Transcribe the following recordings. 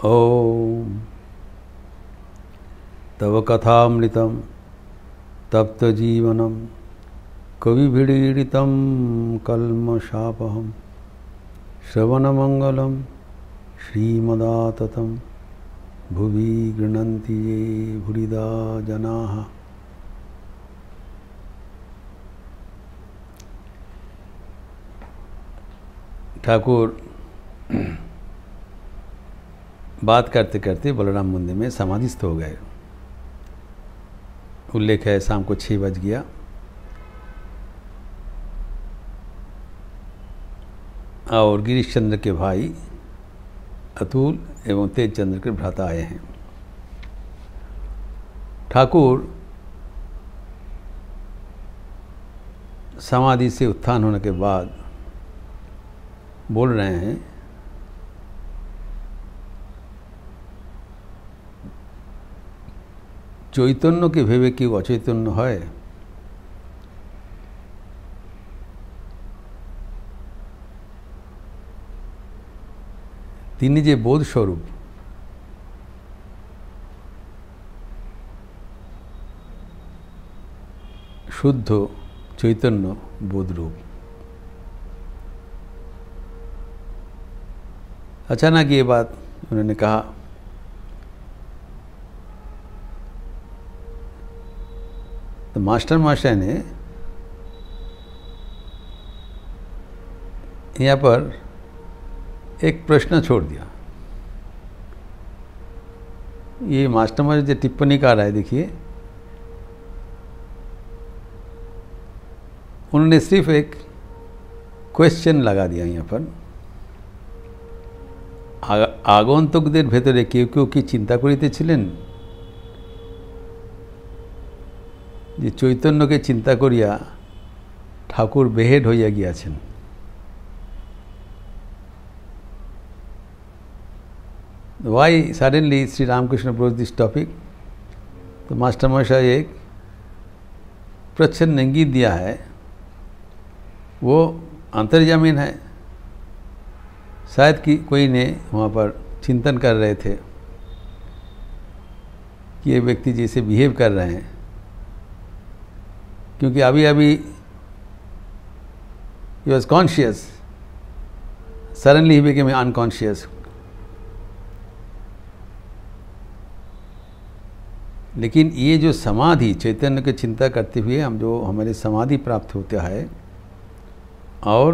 ओम तव कथामृतं तप्तजीवनं कविभिडीडितं कल्मषापहं श्रवणमंगलं श्रीमदाततं भुवि गृह्णन्ति ये भूरिदा जनाः। ठाकुर बात करते करते बलराम मंदिर में समाधिस्थ हो गए। उल्लेख है शाम को 6 बज गया और गिरीश चंद्र के भाई अतुल एवं तेज चंद्र के भ्राता आए हैं। ठाकुर समाधि से उत्थान होने के बाद बोल रहे हैं, चैतन्य के भेवे कि अचैतन्य है, তিনি যে বোধ স্বরূপ शुद्ध चैतन्य बोध रूप। अचानक ये बात उन्होंने कहा तो मास्टर ने यहाँ पर एक प्रश्न छोड़ दिया। ये मास्टर जो टिप्पणी कर रहा है, देखिए, उन्होंने सिर्फ एक क्वेश्चन लगा दिया यहाँ पर। आगंतुकদের ভেতরে কেউ কেউ কি চিন্তা করিতেছিলেন যে চৈতন্যকে চিন্তা করিয়া ঠাকুর বেহেড হইয়া গিয়াছেন। Why suddenly Sri Ramakrishna broached this topic? तो मास्टर महाशय एक प्रच्छन्न इंगित दिया है, वो अंतर्जामीन है। शायद कि कोई ने वहाँ पर चिंतन कर रहे थे कि ये व्यक्ति जैसे बिहेव कर रहे हैं, क्योंकि अभी अभी he was conscious, suddenly he became unconscious। लेकिन ये जो समाधि, चैतन्य की चिंता करते हुए हम जो हमारे समाधि प्राप्त होता है, और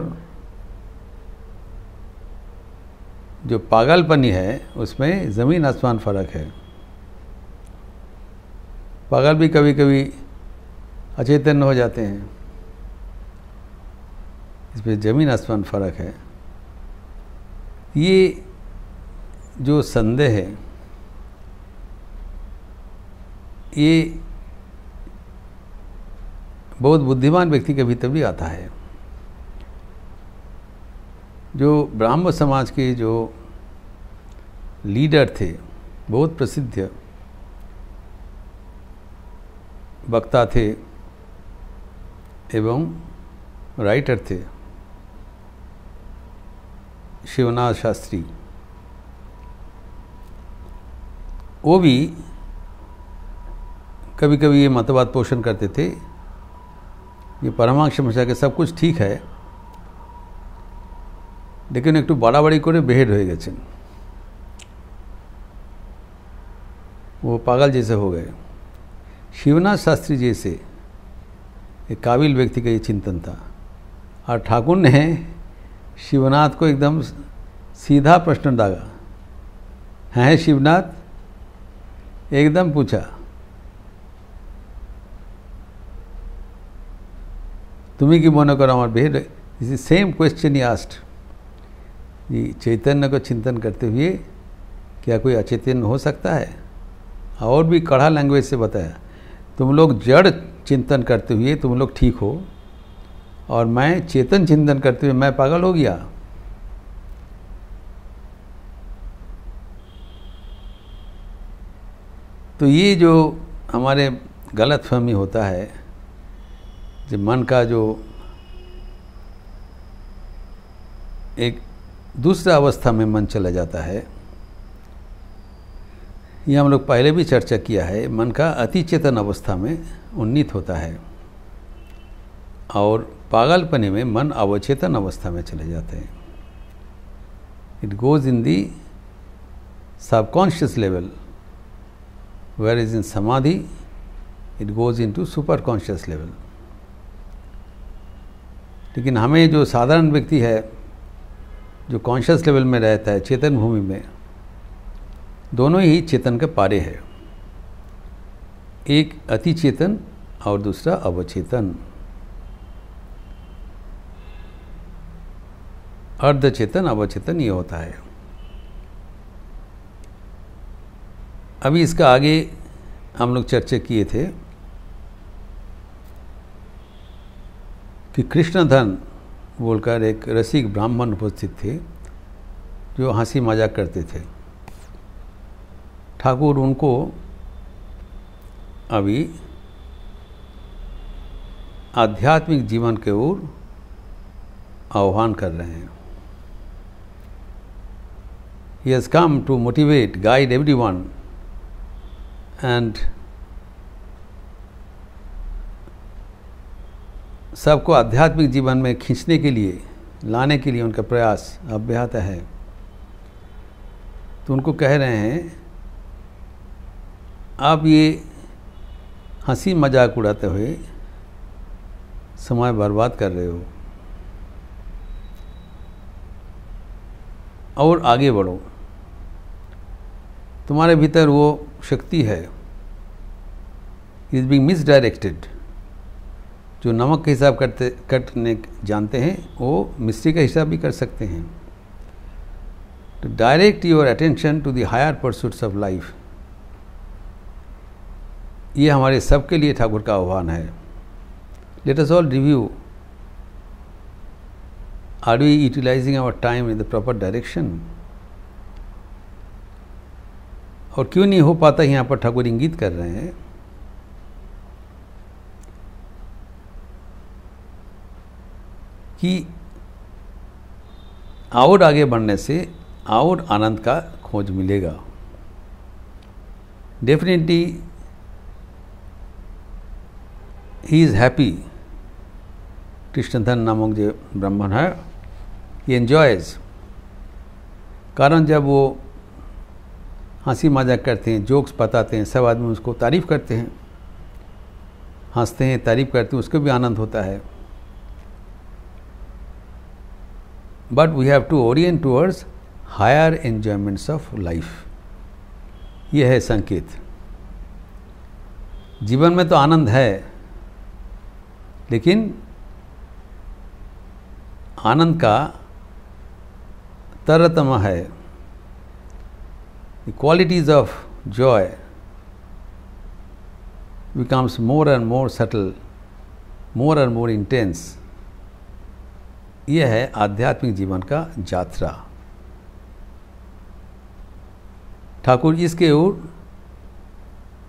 जो पागलपनी है उसमें ज़मीन आसमान फ़र्क है। पागल भी कभी कभी अचैतन्य हो जाते हैं, इसमें ज़मीन आसमान फ़र्क है। ये जो संदेह है, ये बहुत बुद्धिमान व्यक्ति के भीतर भी आता है। जो ब्राह्म समाज के जो लीडर थे, बहुत प्रसिद्ध वक्ता थे एवं राइटर थे, शिवनाथ शास्त्री, वो भी कभी कभी ये मतवाद पोषण करते थे, ये परमांश समझा के सब कुछ ठीक है, लेकिन एक तो बाड़ाबाड़ी करे बेहेड हो गए, वो पागल जैसे हो गए। शिवनाथ शास्त्री जैसे एक काबिल व्यक्ति का ये चिंतन था, और ठाकुर ने शिवनाथ को एकदम सीधा प्रश्न दागा, हैं शिवनाथ, एकदम पूछा, तुम्हें कि मने करो हमारे बेहेड, is the same question he asked. ये चैतन्य को चिंतन करते हुए क्या कोई अचैतन्य हो सकता है? और भी कड़ा लैंग्वेज से बताया, तुम लोग जड़ चिंतन करते हुए तुम लोग ठीक हो, और मैं चेतन चिंतन करते हुए मैं पागल हो गया। तो ये जो हमारे गलतफहमी होता है, जो मन का जो एक दूसरा अवस्था में मन चला जाता है, ये हम लोग पहले भी चर्चा किया है, मन का अति चेतन अवस्था में उन्नीत होता है और पागलपने में मन अवचेतन अवस्था में चले जाते हैं। It goes in the subconscious level, where is in samadhi it goes into super conscious level. लेकिन हमें जो साधारण व्यक्ति है, जो कॉन्शियस लेवल में रहता है, चेतन भूमि में, दोनों ही चेतन के पारे है, एक अति चेतन और दूसरा अवचेतन, अर्ध चेतन अवचेतन ये होता है। अभी इसका आगे हम लोग चर्चा किए थे कि कृष्णधन बोलकर एक रसिक ब्राह्मण उपस्थित थे जो हंसी मजाक करते थे। ठाकुर उनको अभी आध्यात्मिक जीवन के ओर आह्वान कर रहे हैं। He has come to motivate, guide everyone and सबको आध्यात्मिक जीवन में खींचने के लिए, लाने के लिए उनका प्रयास अब्याहत है। तो उनको कह रहे हैं, आप ये हंसी मजाक उड़ाते हुए समय बर्बाद कर रहे हो और आगे बढ़ो। तुम्हारे भीतर वो शक्ति है, इज बीइंग मिसडायरेक्टेड। जो नमक का हिसाब करने जानते हैं वो मिस्त्री का हिसाब भी कर सकते हैं। To direct your attention to the higher pursuits of life, ये हमारे सबके लिए ठाकुर का आह्वान है। Let us all review, are we utilising our time in the proper direction? और क्यों नहीं हो पाता, यहाँ पर ठाकुर इंगित कर रहे हैं कि और आगे बढ़ने से और आनंद का खोज मिलेगा। Definitely he is happy. Krishnadhan नामक जो ब्राह्मण है, ही एन्जॉयज। कारण जब वो हंसी मजाक करते हैं, जोक्स बताते हैं, सब आदमी उसको तारीफ़ करते हैं, हंसते हैं, तारीफ़ करते हैं, उसको भी आनंद होता है। But we have to orient towards higher enjoyments of life. ये है संकेत। जीवन में तो आनंद है, लेकिन आनंद का तरतम है। The qualities of joy becomes more and more subtle, more and more intense. यह है आध्यात्मिक जीवन का यात्रा। ठाकुर इसके ओर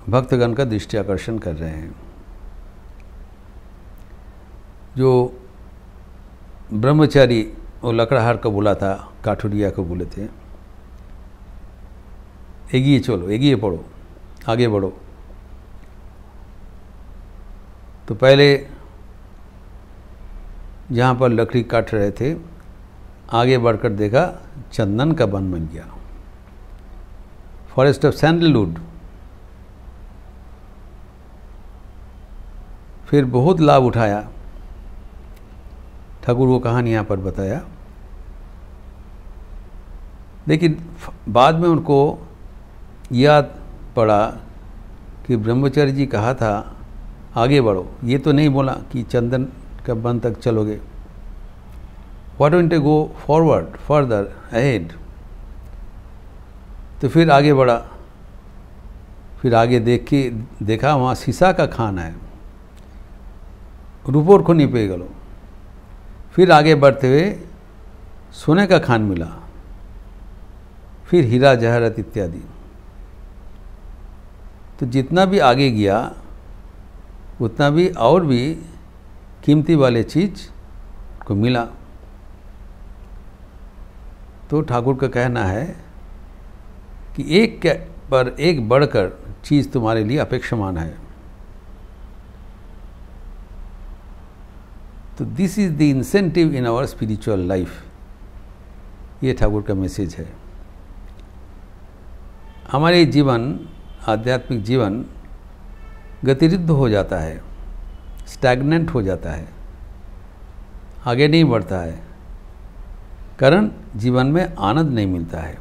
भक्तगण का दृष्टि आकर्षण कर रहे हैं। जो ब्रह्मचारी वो लकड़हार को बोला था, काठुरिया को बोले थे, एगिए चलो, एगिए पढ़ो, आगे बढ़ो। तो पहले जहाँ पर लकड़ी काट रहे थे, आगे बढ़कर देखा चंदन का वन बन गया, फॉरेस्ट ऑफ सैंडलवुड। फिर बहुत लाभ उठाया। ठाकुर वो कहानी यहाँ पर बताया, लेकिन बाद में उनको याद पड़ा कि ब्रह्मचारी जी कहा था आगे बढ़ो, ये तो नहीं बोला कि चंदन का वन तक चलोगे। What don't you go forward, further, ahead? तो फिर आगे बढ़ा। फिर आगे देखा वहाँ शीशा का खान है, रूपोर को नहीं पे गलो। फिर आगे बढ़ते हुए सोने का खान मिला, फिर हीरा जहरत इत्यादि। तो जितना भी आगे गया उतना भी और भी कीमती वाले चीज़ को मिला। तो ठाकुर का कहना है कि एक पर एक बढ़कर चीज़ तुम्हारे लिए अपेक्षमान है। तो this is the incentive in our spiritual life. ये ठाकुर का मैसेज है। हमारे जीवन, आध्यात्मिक जीवन गतिरुद्ध हो जाता है, स्टैग्नेंट हो जाता है, आगे नहीं बढ़ता है, कारण जीवन में आनंद नहीं मिलता है।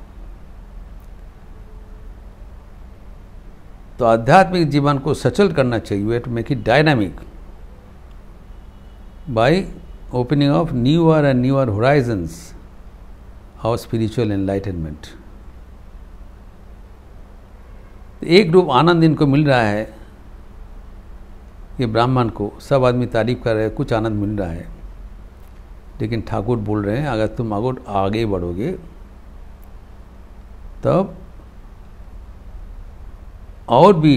तो आध्यात्मिक जीवन को सचल करना चाहिए, we have to make it dynamic by opening of newer and newer horizons of spiritual enlightenment. एक रूप आनंद इनको मिल रहा है, ये ब्राह्मण को सब आदमी तारीफ कर रहे हैं, कुछ आनंद मिल रहा है, लेकिन ठाकुर बोल रहे हैं अगर तुम आगे बढ़ोगे तब और भी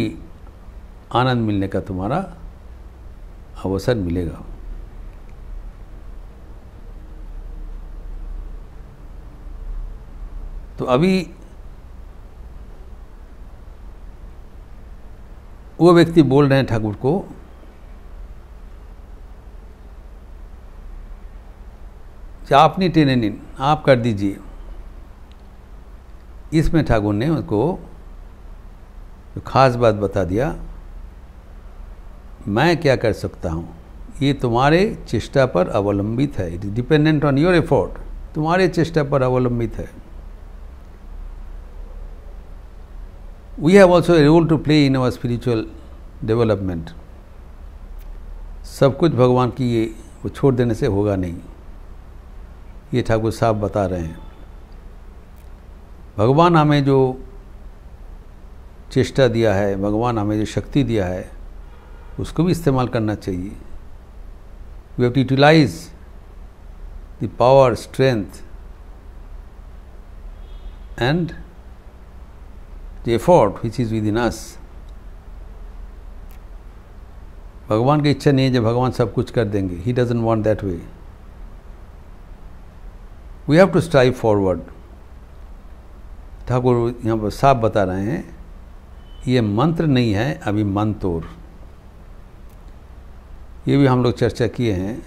आनंद मिलने का तुम्हारा अवसर मिलेगा। तो अभी वो व्यक्ति बोल रहे हैं ठाकुर को, आप नहीं टेनेनिन, आप कर दीजिए। इसमें ठाकुर ने उसको जो खास बात बता दिया, मैं क्या कर सकता हूँ, ये तुम्हारे चेष्टा पर अवलंबित है। It is dependent on your effort, तुम्हारे चेष्टा पर अवलंबित है। We have also a role to play in our spiritual development. सब कुछ भगवान की ये वो छोड़ देने से होगा नहीं, ये ठाकुर साहब बता रहे हैं। भगवान हमें जो चेष्टा दिया है, भगवान हमें जो शक्ति दिया है, उसको भी इस्तेमाल करना चाहिए। We have to utilise the power, strength and the effort which is within us. भगवान की इच्छा नहीं है जब भगवान सब कुछ कर देंगे। He doesn't want that way. We have to strive forward. Thakur यहाँ पर साफ बता रहे हैं, ये मंत्र नहीं है, अभी मंतोर। ये भी हम लोग चर्चा किए हैं,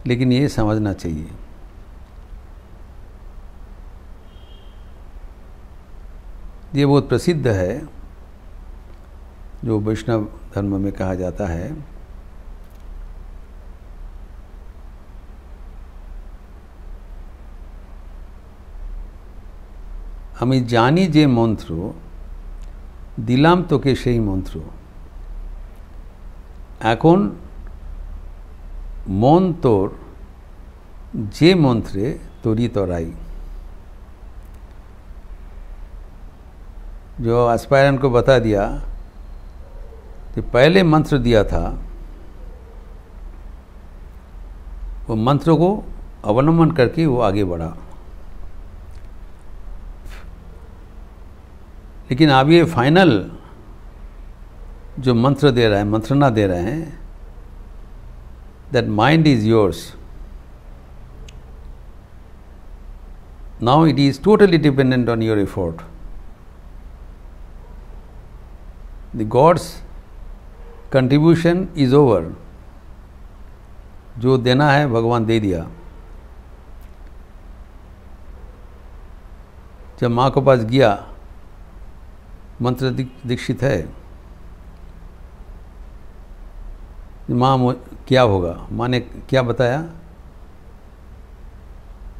लेकिन ये समझना चाहिए। ये बहुत प्रसिद्ध है, जो वैष्णव धर्म में कहा जाता है। আমি জানি যে মন্ত্র দিলাম তোকে সেই মন্ত্র, এখন মন তোর যে মন্ত্রে তোরি তরাई। जो एस्पायरेंट को बता दिया कि पहले मंत्र दिया था, वो मंत्र को अवलंबन करके वो आगे बढ़ा। लेकिन अब ये फाइनल जो मंत्र दे रहा है, मंत्रणा दे रहे हैं, that mind is yours, now it is totally dependent on your effort. The gods contribution is over. जो देना है भगवान दे दिया। जब माँ के पास गया, मंत्र दीक्षित है, माँ क्या होगा, माँ ने क्या बताया,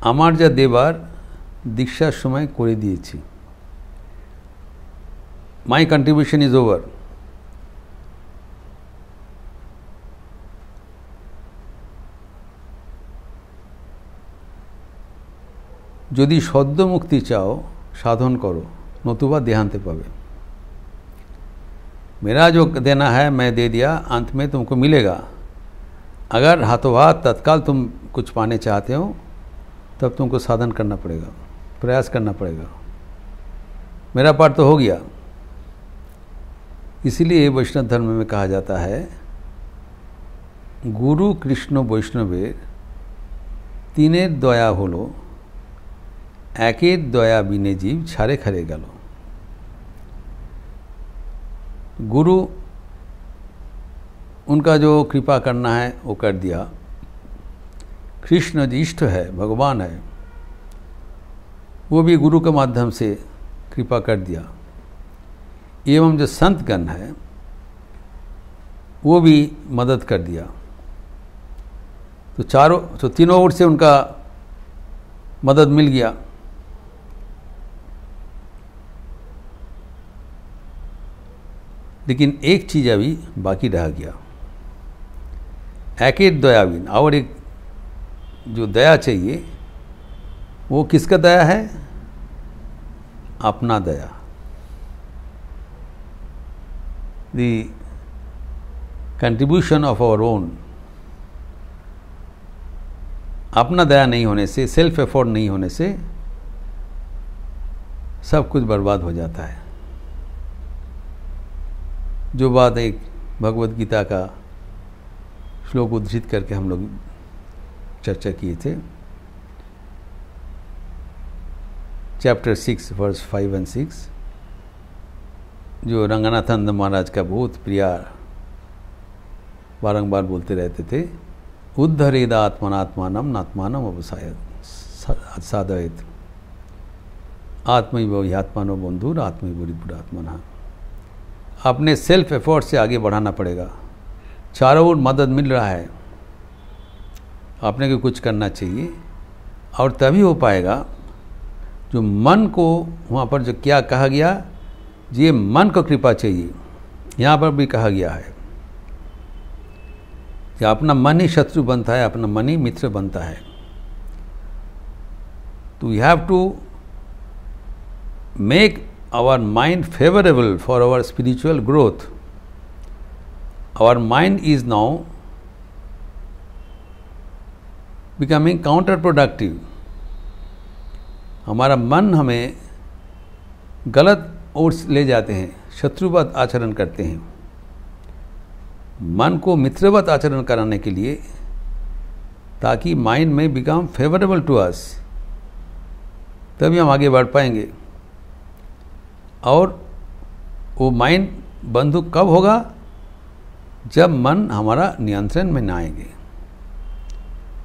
আমার যা দেবার দীক্ষার সময় করে দিয়েছি, মাই কন্ট্রিবিউশন ইজ ওভার। যদি সদ্য মুক্তি চাও সাধন করো, নতুবা দেহান্তে পাবে। मेरा जो देना है मैं दे दिया, अंत में तुमको मिलेगा। अगर हाथों हाथ तत्काल तुम कुछ पाने चाहते हो, तब तुमको साधन करना पड़ेगा, प्रयास करना पड़ेगा। मेरा पाठ तो हो गया। इसीलिए वैष्णव धर्म में कहा जाता है, गुरु कृष्ण वैष्णवेर तीनेर दया हलो एके दया बिने जीव छारे खरे गलो। गुरु उनका जो कृपा करना है वो कर दिया। कृष्ण जो इष्ट है, भगवान है, वो भी गुरु के माध्यम से कृपा कर दिया। एवं जो संतगण है वो भी मदद कर दिया। तो तीनों ओर से उनका मदद मिल गया। लेकिन एक चीज़ अभी बाकी रह गया, एके दयाविन, और एक जो दया चाहिए वो किसका दया है? अपना दया। The contribution of our own. अपना दया नहीं होने से, सेल्फ एफोर्ड नहीं होने से सब कुछ बर्बाद हो जाता है। जो बात एक भगवत गीता का श्लोक उद्धृत करके हम लोग चर्चा किए थे, चैप्टर 6 वर्स 5 और 6, जो रंगनाथानंद महाराज का बहुत प्रिय बारंबार बोलते रहते थे, उद्धरेदा आत्मनात्मानम नात्मानम अवसायत साधयत आत्मैव ह्यात्मानो बंधुर आत्मैव रिपुरात्मनः। अपने सेल्फ एफर्ट से आगे बढ़ाना पड़ेगा। चारों ओर मदद मिल रहा है, आपने को कुछ करना चाहिए, और तभी हो पाएगा। जो मन को वहाँ पर जो क्या कहा गया, ये मन को कृपा चाहिए, यहाँ पर भी कहा गया है कि अपना मन ही शत्रु बनता है, अपना मन ही मित्र बनता है। तो we have to make our mind favorable for our spiritual growth. Our mind is now becoming counterproductive. हमारा मन हमें गलत ओर ले जाते हैं, शत्रुवत आचरण करते हैं। मन को मित्रवत आचरण कराने के लिए, ताकि माइंड में बिकम फेवरेबल टू अस, तभी हम आगे बढ़ पाएंगे। और वो माइंड बंधु कब होगा? जब मन हमारा नियंत्रण में ना आएंगे।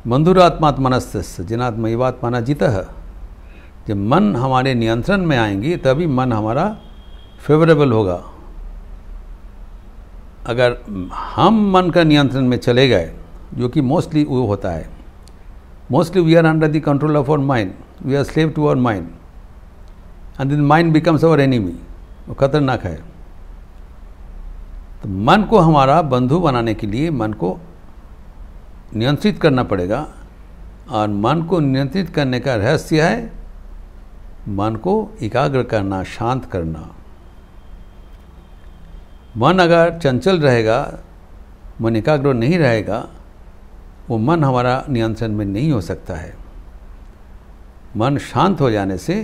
बंधुरात्मात्मनस्तस्य जिनात्मैवात्मना जितः। जब मन हमारे नियंत्रण में आएंगे तभी मन हमारा फेवरेबल होगा। अगर हम मन का नियंत्रण में चले गए, जो कि मोस्टली वो होता है, mostly we are under the control of our mind, we are slave to our mind, and then mind becomes our enemy. वो खतरनाक है। तो मन को हमारा बंधु बनाने के लिए मन को नियंत्रित करना पड़ेगा, और मन को नियंत्रित करने का रहस्य है मन को एकाग्र करना, शांत करना। मन अगर चंचल रहेगा, मन एकाग्र नहीं रहेगा, वो मन हमारा नियंत्रण में नहीं हो सकता है। मन शांत हो जाने से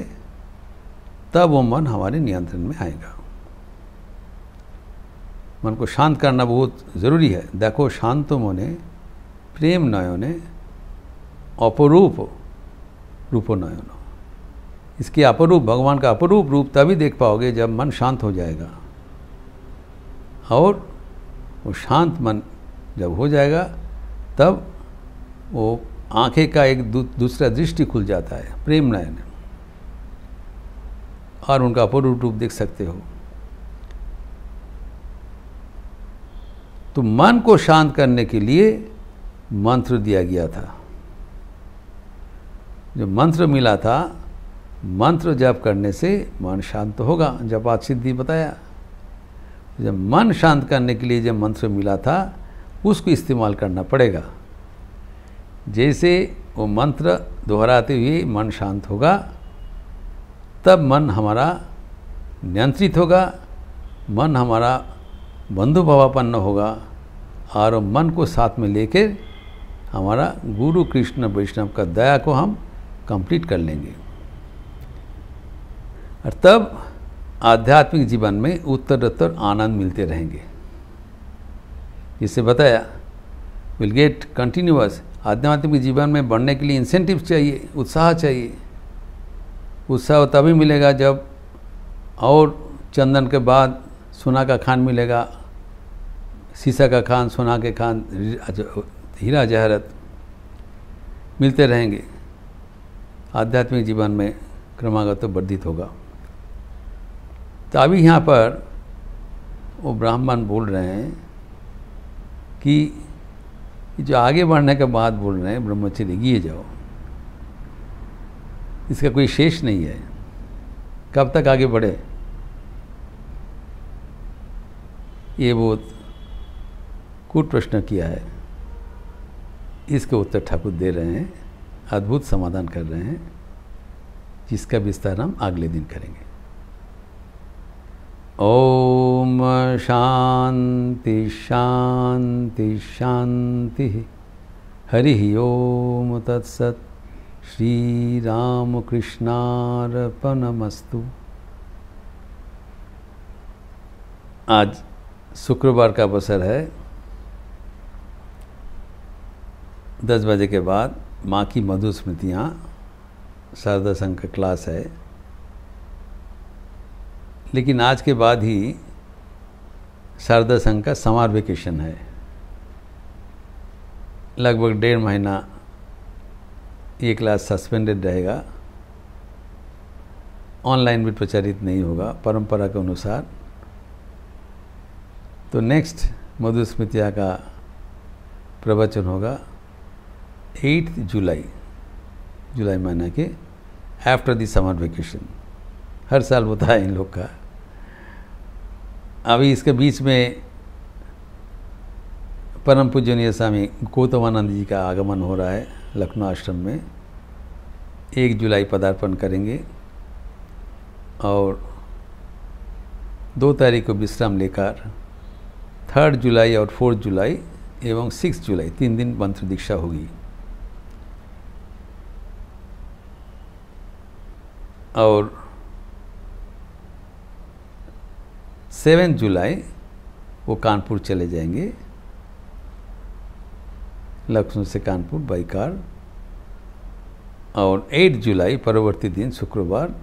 तब वो मन हमारे नियंत्रण में आएगा। मन को शांत करना बहुत ज़रूरी है। देखो शांतो मने प्रेम नयने अपरूप रूपो नयनो। इसके अपरूप, भगवान का अपरूप रूप तभी देख पाओगे जब मन शांत हो जाएगा। और वो शांत मन जब हो जाएगा तब वो आंखें का एक दूसरा दृष्टि खुल जाता है, प्रेम नयन, और उनका अपरूप रूप देख सकते हो। तो मन को शांत करने के लिए मंत्र दिया गया था। जो मंत्र मिला था, मंत्र जप करने से मन शांत होगा। जपात सिद्धि बताया। जब मन शांत करने के लिए जब मंत्र मिला था, उसको इस्तेमाल करना पड़ेगा। जैसे वो मंत्र दोहराते हुए मन शांत होगा, तब मन हमारा नियंत्रित होगा, मन हमारा बंधुभावापन्न होगा, और मन को साथ में लेकर हमारा गुरु कृष्ण वैष्णव का दया को हम कंप्लीट कर लेंगे। और तब आध्यात्मिक जीवन में उत्तरोत्तर आनंद मिलते रहेंगे। जिसे बताया, विल गेट कंटिन्यूअस। आध्यात्मिक जीवन में बढ़ने के लिए इंसेंटिव चाहिए, उत्साह चाहिए। उत्साह तभी मिलेगा जब और चंदन के बाद सोना का खान मिलेगा, शीशा का खान, सोना के खान, हीरा जहरत मिलते रहेंगे। आध्यात्मिक जीवन में क्रमागत वर्धित होगा। तो अभी यहाँ पर वो ब्राह्मण बोल रहे हैं कि जो आगे बढ़ने के बाद बोल रहे हैं ब्रह्मचर्य किए जाओ, इसका कोई शेष नहीं है। कब तक आगे बढ़े, ये बहुत कूट प्रश्न किया है। इसके उत्तर ठाकुर दे रहे हैं, अद्भुत समाधान कर रहे हैं, जिसका विस्तार हम अगले दिन करेंगे। ओम शांति शांति शांति। हरि ओम तत्सत। श्री राम कृष्णार्पणमस्तु। आज शुक्रवार का अवसर है। 10 बजे के बाद माँ की मधुर स्मृतियाँ शारदा संघ का क्लास है, लेकिन आज के बाद ही शारदा संघ का समर वेकेशन है। लगभग 1.5 महीना ये क्लास सस्पेंडेड रहेगा, ऑनलाइन भी प्रचारित नहीं होगा परंपरा के अनुसार। तो नेक्स्ट मधुर स्मृतियाँ का प्रवचन होगा 8 जुलाई महीना के आफ्टर द समर वेकेशन। हर साल होता है इन लोग का। अभी इसके बीच में परम पूजनीय स्वामी गौतमानंद जी का आगमन हो रहा है लखनऊ आश्रम में। 1 जुलाई पदार्पण करेंगे और 2 तारीख को विश्राम लेकर 3 जुलाई और 4 जुलाई एवं 6 जुलाई 3 दिन मंत्र दीक्षा होगी। और 7 जुलाई वो कानपुर चले जाएंगे, लखनऊ से कानपुर बाई कार। और 8 जुलाई परवर्ती दिन शुक्रवार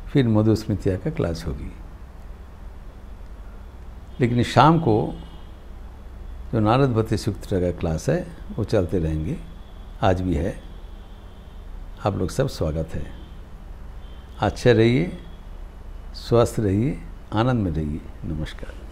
फिर मधुर स्मृतियाँ का क्लास होगी। लेकिन शाम को जो नारद भक्ति सूत्र का क्लास है वो चलते रहेंगे, आज भी है। आप लोग सब स्वागत है। अच्छे रहिए, स्वस्थ रहिए, आनंद में रहिए। नमस्कार।